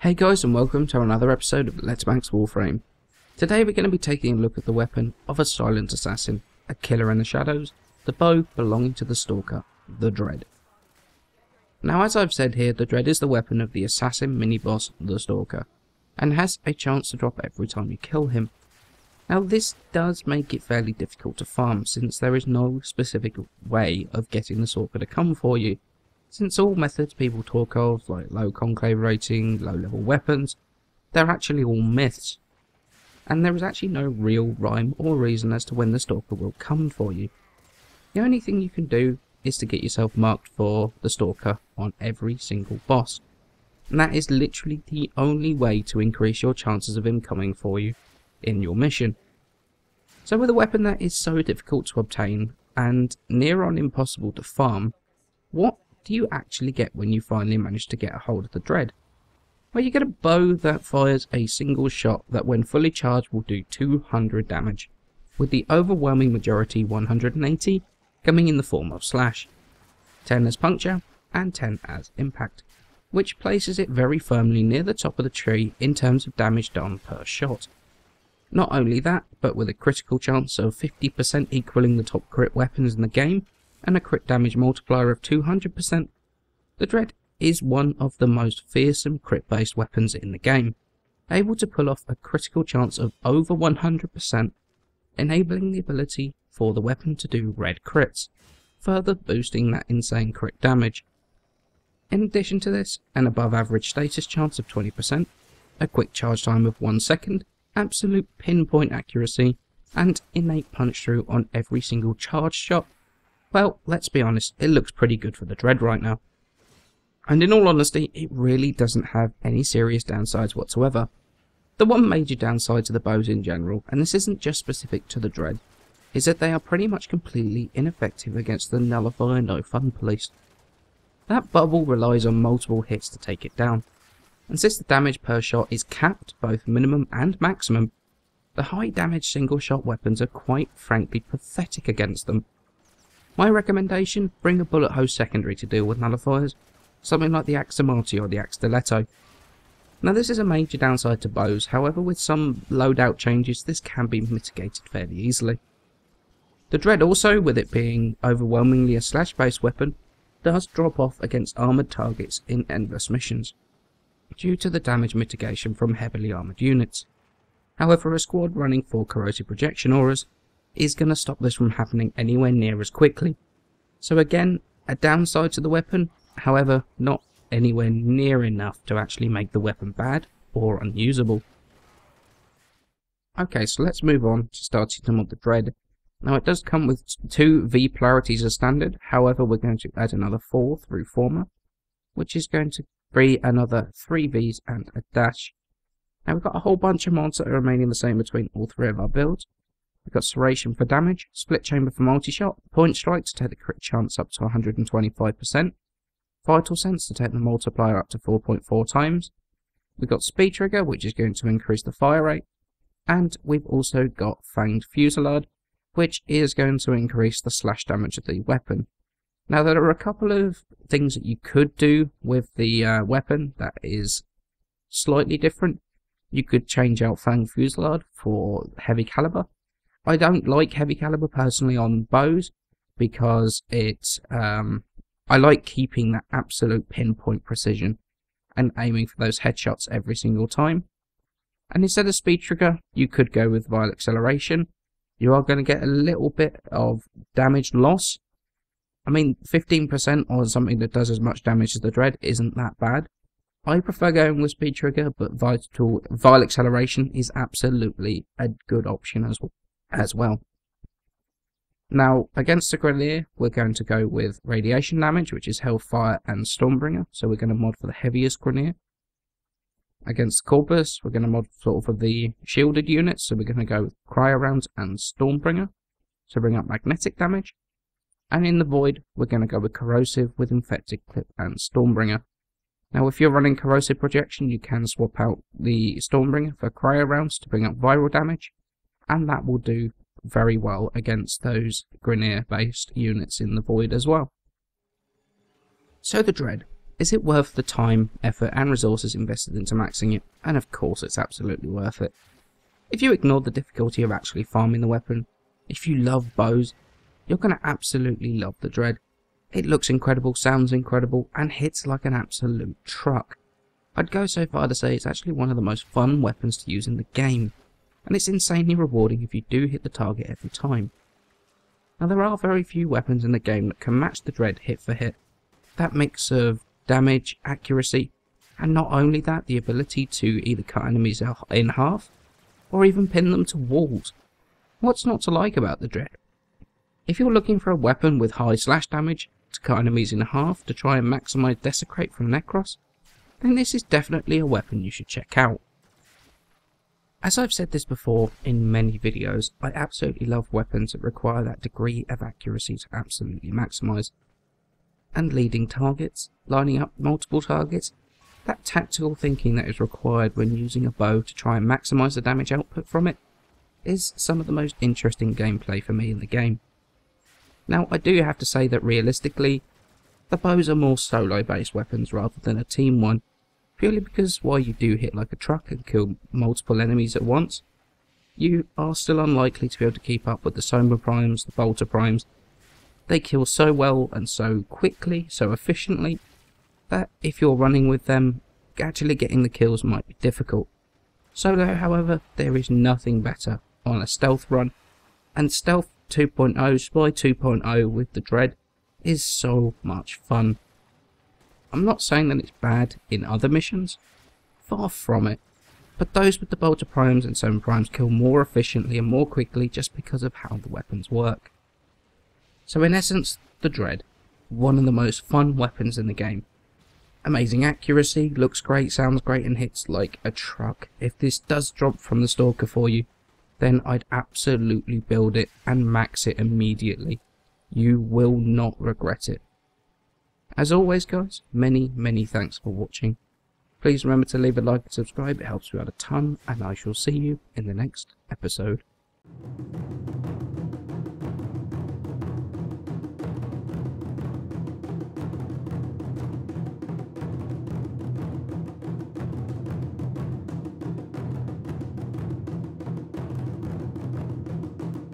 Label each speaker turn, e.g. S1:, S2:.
S1: Hey guys, and welcome to another episode of Let's Max Warframe. Today we're going to be taking a look at the weapon of a silent assassin, a killer in the shadows, the bow belonging to the stalker, the Dread. Now, as I've said here, the Dread is the weapon of the assassin mini-boss, the Stalker, and has a chance to drop every time you kill him. Now, this does make it fairly difficult to farm, since there is no specific way of getting the Stalker to come for you, since all methods people talk of, like low conclave rating, low level weapons, they're actually all myths, and there is actually no real rhyme or reason as to when the Stalker will come for you. The only thing you can do is to get yourself marked for the Stalker on every single boss, and that is literally the only way to increase your chances of him coming for you in your mission. So with a weapon that is so difficult to obtain and near on impossible to farm, what do you actually get when you finally manage to get a hold of the Dread? Well, you get a bow that fires a single shot that when fully charged will do 200 damage, with the overwhelming majority 180 coming in the form of slash, 10 as puncture and 10 as impact, which places it very firmly near the top of the tree in terms of damage done per shot. Not only that, but with a critical chance of 50% equaling the top crit weapons in the game, and a crit damage multiplier of 200%, the Dread is one of the most fearsome crit based weapons in the game, able to pull off a critical chance of over 100%, enabling the ability for the weapon to do red crits, further boosting that insane crit damage. In addition to this, an above average status chance of 20%, a quick charge time of 1 second, absolute pinpoint accuracy, and innate punch through on every single charge shot. Well, let's be honest, it looks pretty good for the Dread right now. And in all honesty, it really doesn't have any serious downsides whatsoever. The one major downside to the bows in general, and this isn't just specific to the Dread, is that they are pretty much completely ineffective against the Nullify No Fun Police. That bubble relies on multiple hits to take it down, and since the damage per shot is capped, both minimum and maximum, the high damage single shot weapons are quite frankly pathetic against them. My recommendation, bring a bullet hose secondary to deal with nullifiers, something like the Axamati or the Axtiletto. Now this is a major downside to bows, however with some loadout changes this can be mitigated fairly easily. The Dread also, with it being overwhelmingly a slash based weapon, does drop off against armoured targets in endless missions, due to the damage mitigation from heavily armoured units. However, a squad running 4 corrosive projection auras is going to stop this from happening anywhere near as quickly. So again, a downside to the weapon, however not anywhere near enough to actually make the weapon bad or unusable. Okay, so let's move on to starting to mod the Dread. Now it does come with 2 V polarities as standard, however we're going to add another 4 through Former, which is going to be another 3 Vs and a dash. Now we've got a whole bunch of mods that are remaining the same between all 3 of our builds. We've got Serration for damage, Split Chamber for multi-shot, Point Strike to take the crit chance up to 125%, Vital Sense to take the multiplier up to 4.4 times, we've got Speed Trigger which is going to increase the fire rate, and we've also got Fanged Fusillade which is going to increase the slash damage of the weapon. Now there are a couple of things that you could do with the weapon that is slightly different. You could change out Fanged Fusillade for heavy caliber. I don't like heavy caliber personally on bows because it's I like keeping that absolute pinpoint precision and aiming for those headshots every single time. And instead of Speed Trigger, you could go with Vile Acceleration. You are going to get a little bit of damage loss. I mean, 15% on something that does as much damage as the Dread isn't that bad. I prefer going with Speed Trigger, but Vile Acceleration is absolutely a good option as well. Now, against the Grenier, we're going to go with Radiation Damage, which is Hellfire and Stormbringer, so we're going to mod for the heaviest Grenier. Against Corpus, we're going to mod sort of for the shielded units, so we're going to go with Cryo Rounds and Stormbringer, to bring up magnetic damage. And in the Void, we're going to go with Corrosive with Infected Clip and Stormbringer. Now, if you're running Corrosive Projection, you can swap out the Stormbringer for Cryo Rounds to bring up viral damage, and that will do very well against those Grenier based units in the Void as well. So the Dread. Is it worth the time, effort and resources invested into maxing it? And of course it's absolutely worth it. If you ignore the difficulty of actually farming the weapon, if you love bows, you're going to absolutely love the Dread. It looks incredible, sounds incredible, and hits like an absolute truck. I'd go so far to say it's actually one of the most fun weapons to use in the game, and it's insanely rewarding if you do hit the target every time. Now there are very few weapons in the game that can match the Dread hit for hit. That mix of damage, accuracy, and not only that, the ability to either cut enemies in half, or even pin them to walls. What's not to like about the Dread? If you're looking for a weapon with high slash damage, to cut enemies in half to try and maximise Desecrate from Necros, then this is definitely a weapon you should check out. As I've said this before in many videos, I absolutely love weapons that require that degree of accuracy to absolutely maximise. And leading targets, lining up multiple targets, that tactical thinking that is required when using a bow to try and maximise the damage output from it, is some of the most interesting gameplay for me in the game. Now I do have to say that realistically, the bows are more solo based weapons rather than a team one, purely because while you do hit like a truck and kill multiple enemies at once, you are still unlikely to be able to keep up with the Soma Primes, the Bolter Primes. They kill so well and so quickly, so efficiently, that if you're running with them, actually getting the kills might be difficult. Solo, however, there is nothing better on a stealth run, and Stealth 2.0, Spy 2.0 with the Dread is so much fun. I'm not saying that it's bad in other missions, far from it, but those with the Bolter Primes and Soma Primes kill more efficiently and more quickly just because of how the weapons work. So in essence, the Dread, one of the most fun weapons in the game. Amazing accuracy, looks great, sounds great and hits like a truck. If this does drop from the Stalker for you, then I'd absolutely build it and max it immediately. You will not regret it. As always guys, many thanks for watching. Please remember to leave a like and subscribe, it helps me out a ton, and I shall see you in the next episode.